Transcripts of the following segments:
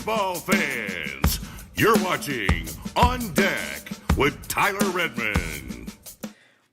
baseball fans. You're watching On Deck with Tyler Redmond.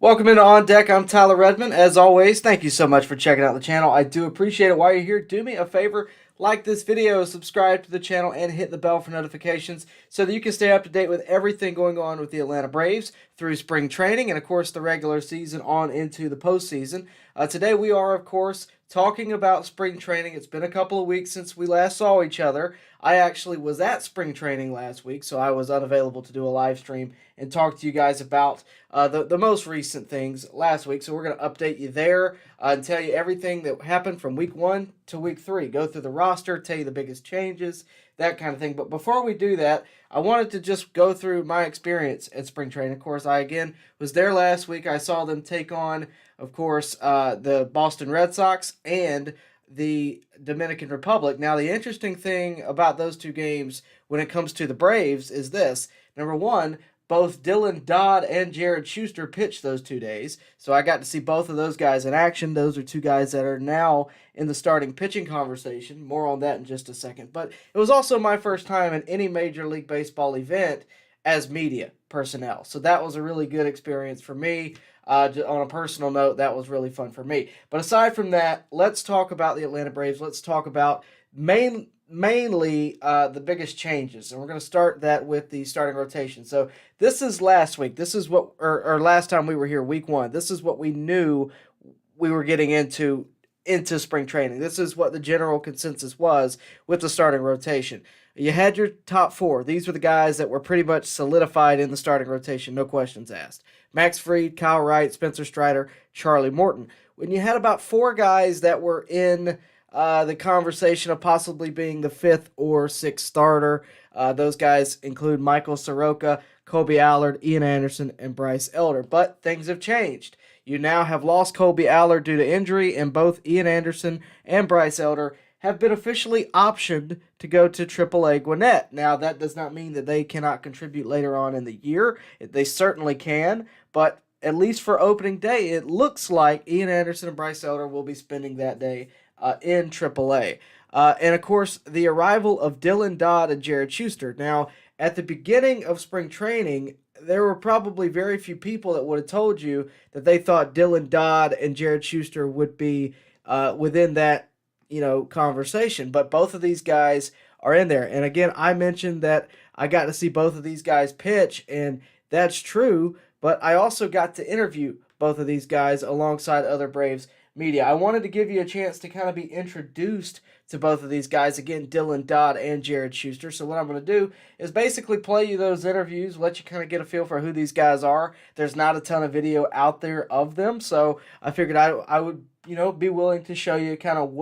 Welcome into On Deck. I'm Tyler Redmond. As always, thank you so much for checking out the channel. I do appreciate it. While you're here, do me a favor, like this video, subscribe to the channel, and hit the bell for notifications so that you can stay up to date with everything going on with the Atlanta Braves through spring training and, of course, the regular season on into the postseason. Today we are, of course, talking about spring training. It's been a couple of weeks since we last saw each other. I actually was at spring training last week, so I was unavailable to do a live stream and talk to you guys about the most recent things last week. So we're going to update you there and tell you everything that happened from week 1 to week 3. Go through the roster, tell you the biggest changes, that kind of thing. But before we do that, I wanted to just go through my experience at spring training. Of course, I, again, was there last week. I saw them take on, of course, the Boston Red Sox and the Dominican Republic. Now, the interesting thing about those two games when it comes to the Braves is this. Number one, both Dodd and Jared Schuster pitched those 2 days, so I got to see both of those guys in action. Those are two guys that are now in the starting pitching conversation. More on that in just a second. But it was also my first time in any Major League Baseball event as media personnel, so that was a really good experience for me. On a personal note, that was really fun for me. But aside from that, let's talk about the Atlanta Braves. Let's talk about mainly the biggest changes, and we're going to start that with the starting rotation. So this is last week. This is what, or last time we were here, week 1. This is what we knew we were getting into spring training. This is what the general consensus was with the starting rotation. You had your top 4. These were the guys that were pretty much solidified in the starting rotation, no questions asked. Max Fried, Kyle Wright, Spencer Strider, Charlie Morton. When you had about 4 guys that were in the conversation of possibly being the 5th or 6th starter, those guys include Michael Soroka, Kobe Allard, Ian Anderson, and Bryce Elder. But things have changed. You now have lost Kobe Allard due to injury, and both Ian Anderson and Bryce Elder have been officially optioned to go to AAA Gwinnett. Now, that does not mean that they cannot contribute later on in the year. They certainly can, but at least for opening day, it looks like Ian Anderson and Bryce Elder will be spending that day in AAA. And, of course, the arrival of Dodd and Jared Schuster. Now, at the beginning of spring training, there were probably very few people that would have told you that they thought Dodd and Jared Schuster would be within that conversation. But both of these guys are in there. And, again, I mentioned that I got to see both of these guys pitch, and that's true. But I also got to interview both of these guys alongside other Braves media. I wanted to give you a chance to kind of be introduced to both of these guys. Again, Dodd and Jared Schuster. So what I'm going to do is basically play you those interviews, let you kind of get a feel for who these guys are. There's not a ton of video out there of them, so I figured I would be willing to show you kind of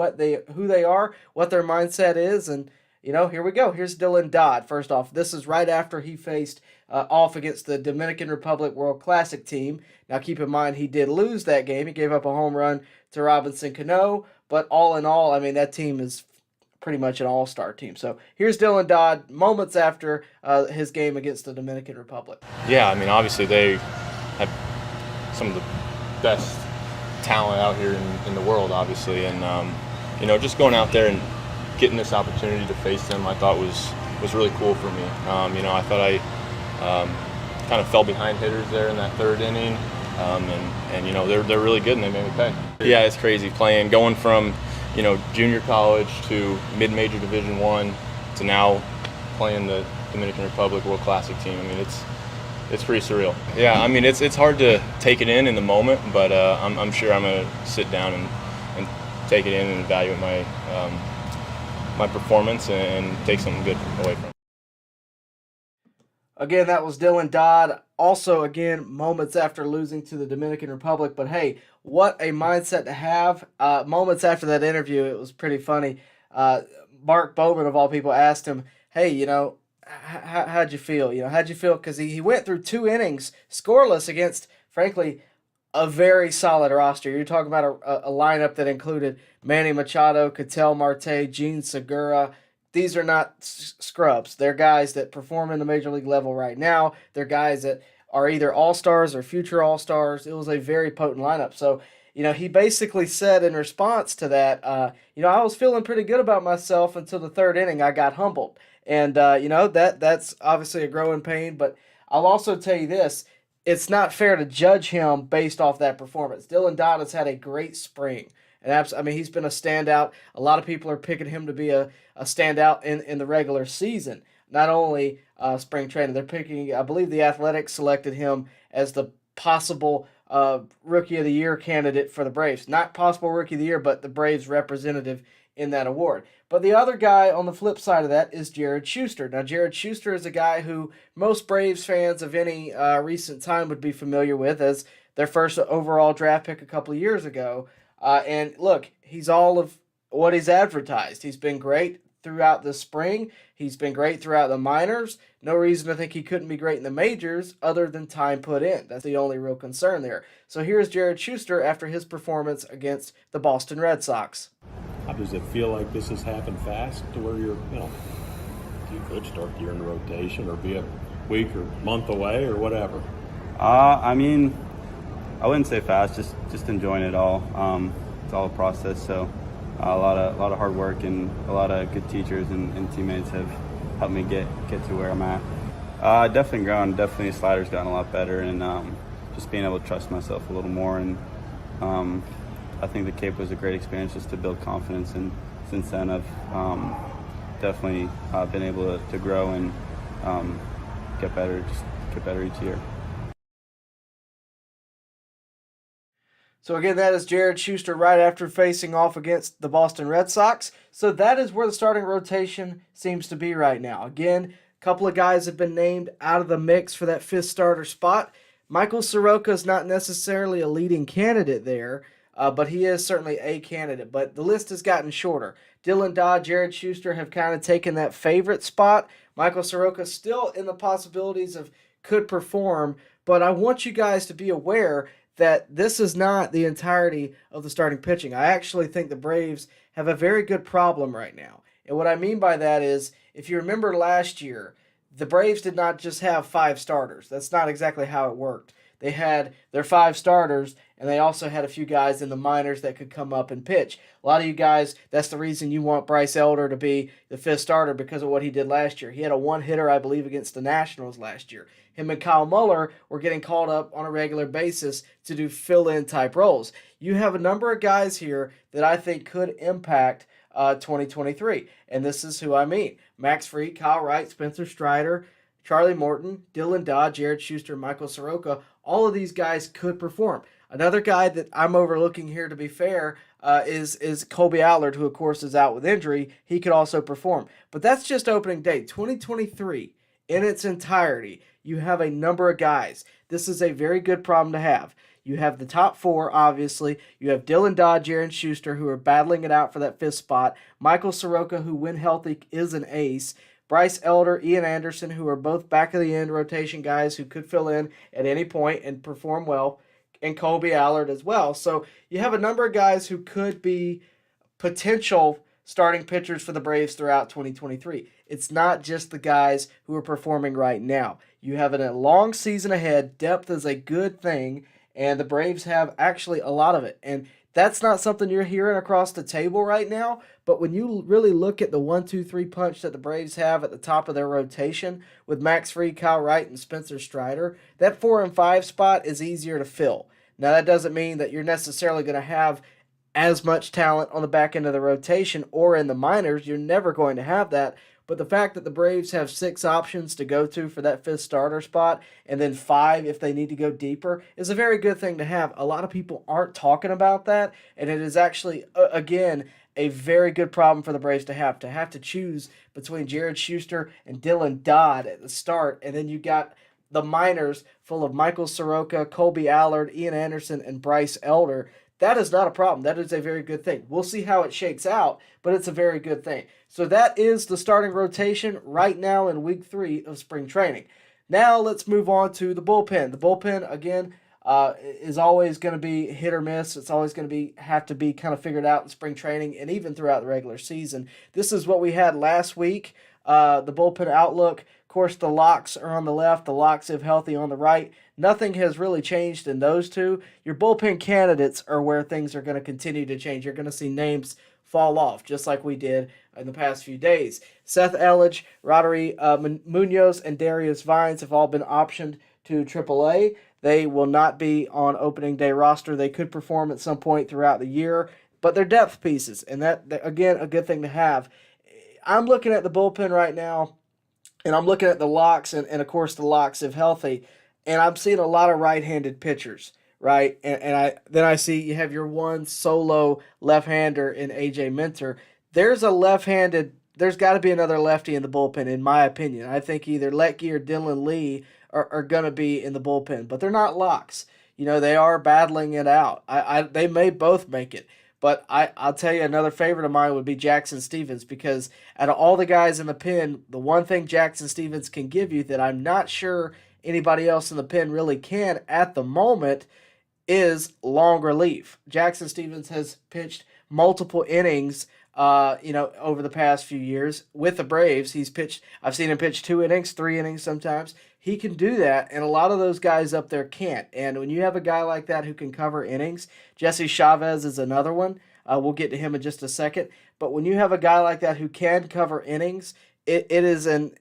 who they are, what their mindset is, and here we go. Here's Dodd. First off, this is right after he faced off against the Dominican Republic World Classic team. Now, keep in mind, he did lose that game. He gave up a home run to Robinson Cano, but all in all, I mean, that team is pretty much an all-star team. So here's Dodd moments after his game against the Dominican Republic. Yeah, I mean, obviously they have some of the best talent out here in the world, obviously, and just going out there and getting this opportunity to face them, I thought was really cool for me. I thought I kind of fell behind hitters there in that 3rd inning, and they're really good and they made me pay. Yeah, it's crazy going from junior college to mid-major Division I to now playing the Dominican Republic World Classic team. I mean, it's pretty surreal. Yeah, I mean, it's hard to take it in the moment, but I'm sure I'm gonna sit down and take it in and evaluate my performance and take something good away from it. Again, that was Dodd. Also, again, moments after losing to the Dominican Republic. But, hey, what a mindset to have. Moments after that interview, it was pretty funny. Mark Bowman, of all people, asked him, hey, how'd you feel? How'd you feel? Because he went through 2 innings scoreless against, frankly, a very solid roster. You're talking about a lineup that included Manny Machado, Ketel Marte, Gene Segura. These are not scrubs. They're guys that perform in the major league level right now. They're guys that are either all-stars or future all-stars. It was a very potent lineup. So he basically said in response to that, I was feeling pretty good about myself until the third inning. I got humbled. And, that's obviously a growing pain. But I'll also tell you this, it's not fair to judge him based off that performance. Dylan Dodd has had a great spring. And he's been a standout. A lot of people are picking him to be a standout in the regular season, not only spring training. They're picking, I believe the Athletics selected him as the possible Rookie of the Year candidate for the Braves. Not possible Rookie of the Year, but the Braves representative in that award. But the other guy on the flip side of that is Jared Schuster. Now, Jared Schuster is a guy who most Braves fans of any recent time would be familiar with as their first overall draft pick a couple of years ago. And look, he's all of what he's advertised. He's been great throughout the spring. He's been great throughout the minors. No reason to think he couldn't be great in the majors other than time put in. That's the only real concern there. So here's Jared Schuster after his performance against the Boston Red Sox. How does it feel like this has happened fast to where you could start the year in the rotation or be a week or month away or whatever? I wouldn't say fast, just enjoying it all. It's all a process, so a lot of hard work and a lot of good teachers and teammates have helped me get to where I'm at. Definitely grown. Definitely slider's gotten a lot better, and just being able to trust myself a little more. And I think the Cape was a great experience just to build confidence. And since then, I've definitely been able to grow and get better each year. So again, that is Jared Schuster right after facing off against the Boston Red Sox. So that is where the starting rotation seems to be right now. Again, a couple of guys have been named out of the mix for that fifth starter spot. Michael Soroka is not necessarily a leading candidate there, but he is certainly a candidate. But the list has gotten shorter. Dylan Dodd, Jared Schuster have kind of taken that favorite spot. Michael Soroka still in the possibilities of could perform, but I want you guys to be aware that this is not the entirety of the starting pitching. I actually think the Braves have a very good problem right now. And what I mean by that is, if you remember last year, the Braves did not just have 5 starters. That's not exactly how it worked. They had their 5 starters, and they also had a few guys in the minors that could come up and pitch. A lot of you guys, that's the reason you want Bryce Elder to be the 5th starter because of what he did last year. He had a 1-hitter, I believe, against the Nationals last year. Him and Kyle Muller were getting called up on a regular basis to do fill-in type roles. You have a number of guys here that I think could impact 2023, and this is who I mean. Max Fried, Kyle Wright, Spencer Strider, Charlie Morton, Dylan Dodd, Jared Schuster, Michael Soroka, all of these guys could perform. Another guy that I'm overlooking here, to be fair, is Colby Allard, who, of course, is out with injury. He could also perform. But that's just opening day. 2023, in its entirety, you have a number of guys. This is a very good problem to have. You have the top 4, obviously. You have Dylan Dodd, Jared Schuster, who are battling it out for that 5th spot. Michael Soroka, who, when healthy, is an ace. Bryce Elder, Ian Anderson, who are both back-of-the-end rotation guys who could fill in at any point and perform well, and Colby Allard as well. So you have a number of guys who could be potential starting pitchers for the Braves throughout 2023. It's not just the guys who are performing right now. You have a long season ahead. Depth is a good thing, and the Braves have actually a lot of it. And that's not something you're hearing across the table right now, but when you really look at the 1-2-3 punch that the Braves have at the top of their rotation with Max Fried, Kyle Wright, and Spencer Strider, that 4 and 5 spot is easier to fill. Now, that doesn't mean that you're necessarily going to have as much talent on the back end of the rotation or in the minors. You're never going to have that. But the fact that the Braves have 6 options to go to for that 5th starter spot and then 5 if they need to go deeper is a very good thing to have. A lot of people aren't talking about that, and it is actually, again, a very good problem for the Braves to have to choose between Jared Schuster and Dylan Dodd at the start, and then you got the minors full of Michael Soroka, Colby Allard, Ian Anderson, and Bryce Elder. That is not a problem. That is a very good thing. We'll see how it shakes out, but it's a very good thing. So that is the starting rotation right now in week 3 of spring training. Now let's move on to the bullpen. The bullpen, again, is always going to be hit or miss. It's always going to have to be kind of figured out in spring training and even throughout the regular season. This is what we had last week, the bullpen outlook. Of course, the locks are on the left, the locks if healthy on the right. Nothing has really changed in those two. Your bullpen candidates are where things are going to continue to change. You're going to see names fall off, just like we did in the past few days. Seth Elledge, Roderick Munoz, and Darius Vines have all been optioned to AAA. They will not be on opening day roster. They could perform at some point throughout the year, but they're depth pieces, and that again, a good thing to have. I'm looking at the bullpen right now, and I'm looking at the locks, and of course the locks if healthy, and I'm seeing a lot of right-handed pitchers, right? And then I see you have your one solo left-hander in A.J. Minter. There's got to be another lefty in the bullpen, in my opinion. I think either Letke or Dylan Lee are going to be in the bullpen, but they're not locks. You know, they are battling it out. They may both make it. But I'll tell you, another favorite of mine would be Jackson Stephens, because out of all the guys in the pen, the one thing Jackson Stephens can give you that I'm not sure anybody else in the pen really can at the moment is long relief. Jackson Stephens has pitched multiple innings, over the past few years with the Braves. I've seen him pitch 2 innings, 3 innings sometimes. He can do that, and a lot of those guys up there can't. And when you have a guy like that who can cover innings, Jesse Chavez is another one. We'll get to him in just a second. But when you have a guy like that who can cover innings, it's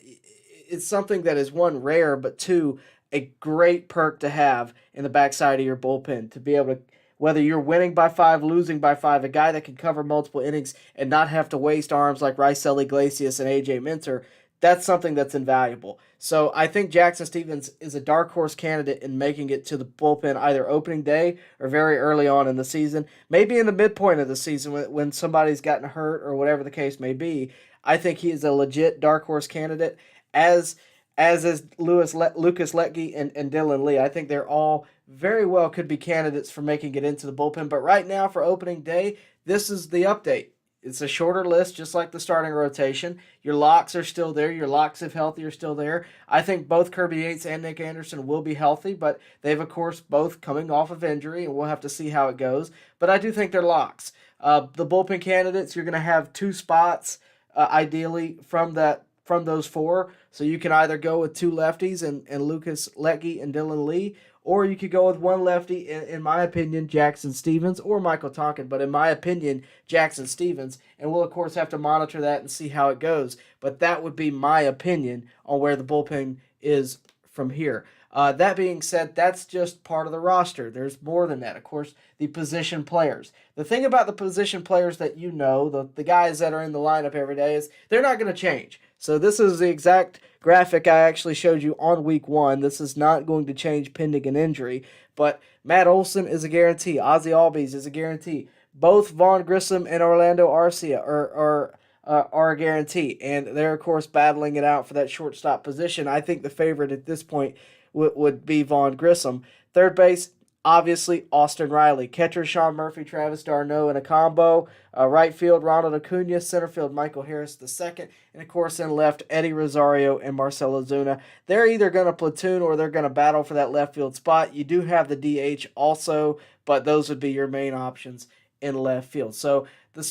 something that is, one, rare, but two, a great perk to have in the backside of your bullpen, to be able to, whether you're winning by 5, losing by 5, a guy that can cover multiple innings and not have to waste arms like Raisel Iglesias and A.J. Minter. That's something that's invaluable. So I think Jackson Stephens is a dark horse candidate in making it to the bullpen either opening day or very early on in the season, maybe in the midpoint of the season when somebody's gotten hurt or whatever the case may be. I think he is a legit dark horse candidate, as is Lucas Letke and Dylan Lee. I think they're all very well could be candidates for making it into the bullpen. But right now for opening day, this is the update. It's a shorter list, just like the starting rotation. Your locks are still there. Your locks, if healthy, are still there. I think both Kirby Yates and Nick Anderson will be healthy, but they've, of course, both coming off of injury, and we'll have to see how it goes. But I do think they're locks. The bullpen candidates, you're going to have 2 spots, ideally, from those 4. So you can either go with 2 lefties and Lucas Letke and Dylan Lee, or you could go with 1 lefty, in my opinion, Jackson Stephens, or Michael Tonkin. But in my opinion, Jackson Stephens. And we'll, of course, have to monitor that and see how it goes. But that would be my opinion on where the bullpen is from here. That being said, that's just part of the roster. There's more than that. Of course, the position players. The thing about the position players that the guys that are in the lineup every day, is they're not going to change. So this is the exact graphic I actually showed you on week 1. This is not going to change pending an injury. But Matt Olson is a guarantee. Ozzie Albies is a guarantee. Both Vaughn Grissom and Orlando Arcia are a guarantee. And they're, of course, battling it out for that shortstop position. I think the favorite at this point would be Vaughn Grissom. Third base, obviously, Austin Riley. Catcher, Sean Murphy, Travis d'Arnaud in a combo. Right field, Ronald Acuna. Center field, Michael Harris II. And, of course, in left, Eddie Rosario and Marcell Ozuna. They're either going to platoon or they're going to battle for that left field spot. You do have the DH also, but those would be your main options in left field. So the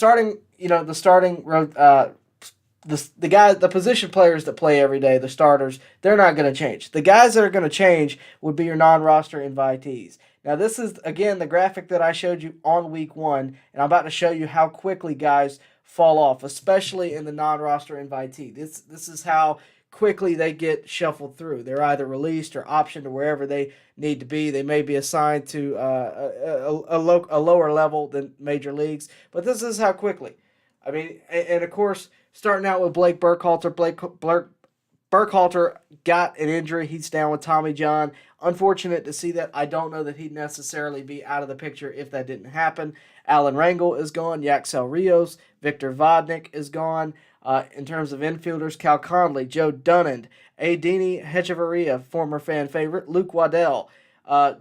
position players that play every day, the starters, they're not going to change. The guys that are going to change would be your non-roster invitees. Now, this is, again, the graphic that I showed you on week 1, and I'm about to show you how quickly guys fall off, especially in the non-roster invitee. This is how quickly they get shuffled through. They're either released or optioned to wherever they need to be. They may be assigned to a lower level than major leagues, but this is how quickly. I mean, and of course, starting out with Blake Burkhalter. Burkhalter got an injury. He's down with Tommy John. Unfortunate to see that. I don't know that he'd necessarily be out of the picture if that didn't happen. Alan Rangel is gone. Yaxel Rios. Victor Vodnik is gone. In terms of infielders, Cal Conley, Joe Dunand, Adini Hechavarria, former fan favorite, Luke Waddell,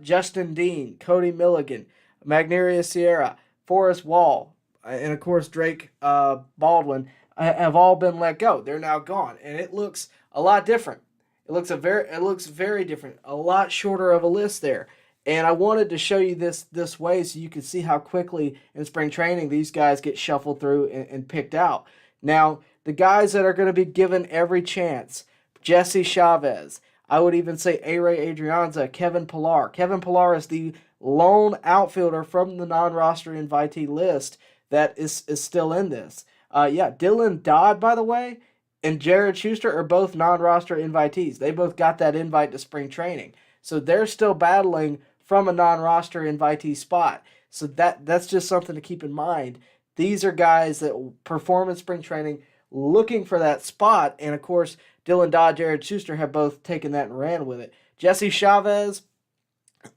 Justin Dean, Cody Milligan, Magneria Sierra, Forrest Wall, and of course Drake Baldwin have all been let go. They're now gone, and it looks a lot different. It looks very different. A lot shorter of a list there. And I wanted to show you this way so you can see how quickly in spring training these guys get shuffled through and picked out. Now, the guys that are going to be given every chance Jesse Chavez. I would even say A-Ray Adrianza, Kevin Pillar. Kevin Pillar is the lone outfielder from the non-roster invitee list that is still in this. Dylan Dodd, by the way, and Jared Schuster are both non-roster invitees. They both got that invite to spring training. So they're still battling from a non-roster invitee spot. So that's just something to keep in mind. These are guys that perform in spring training looking for that spot. And, of course, Dylan Dodd, Jared Schuster have both taken that and ran with it. Jesse Chavez,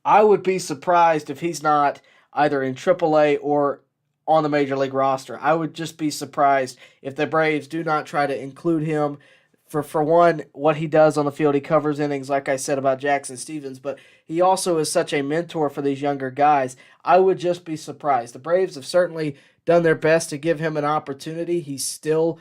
I would be surprised if he's not either in AAA or on the Major League roster. I would just be surprised if the Braves do not try to include him. For one, what he does on the field, he covers innings, like I said about Jackson Stevens, but he also is such a mentor for these younger guys. I would just be surprised. The Braves have certainly done their best to give him an opportunity. He's still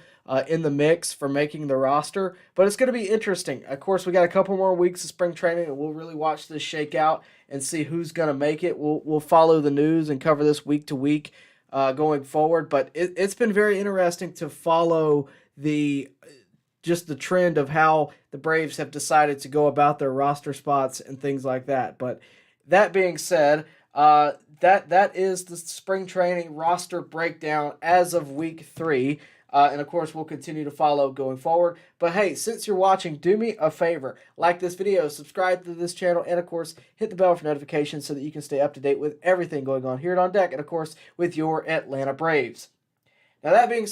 in the mix for making the roster, but it's going to be interesting. Of course, we got a couple more weeks of spring training, and we'll really watch this shake out and see who's going to make it. We'll follow the news and cover this week to week going forward, but it's been very interesting to follow the trend of how the Braves have decided to go about their roster spots and things like that. But that being said, that is the spring training roster breakdown as of week 3. And of course, we'll continue to follow going forward. But hey, since you're watching, do me a favor. Like this video, subscribe to this channel, and of course, hit the bell for notifications so that you can stay up to date with everything going on here at On Deck, and of course, with your Atlanta Braves. Now, that being said,